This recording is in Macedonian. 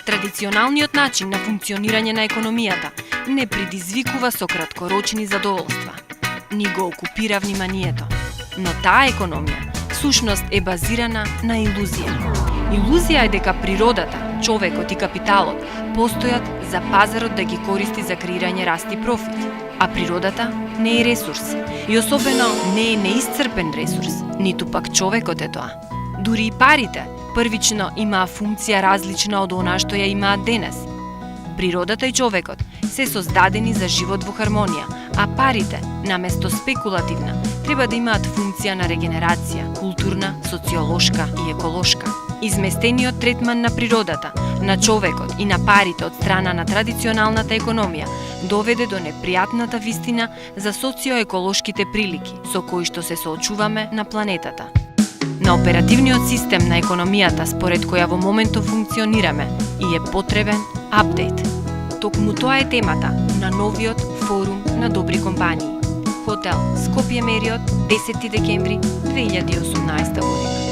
Традиционалниот начин на функционирање на економијата не предизвикува со краткорочни задоволства, ни го окупира вниманието. Но таа економија всушност е базирана на илузија. Илузија е дека природата, човекот и капиталот постојат за пазарот да ги користи за креирање раст и профит, а природата не е ресурс и особено не е неисцрпен ресурс, ниту пак човекот е тоа. Дури и парите првично имаа функција различна од она што ја имаат денес. Природата и човекот се создадени за живот во хармонија, а парите, наместо спекулативна, треба да имаат функција на регенерација, културна, социолошка и еколошка. Изместениот третман на природата, на човекот и на парите од страна на традиционалната економија доведе до непријатната вистина за социоеколошките прилики со кои што се соочуваме на планетата. На оперативниот систем на економијата според која во моментов функционираме и е потребен апдейт. Токму тоа е темата на новиот форум на добри компании. Хотел Скопје Мериот, 10 декември 2018 година.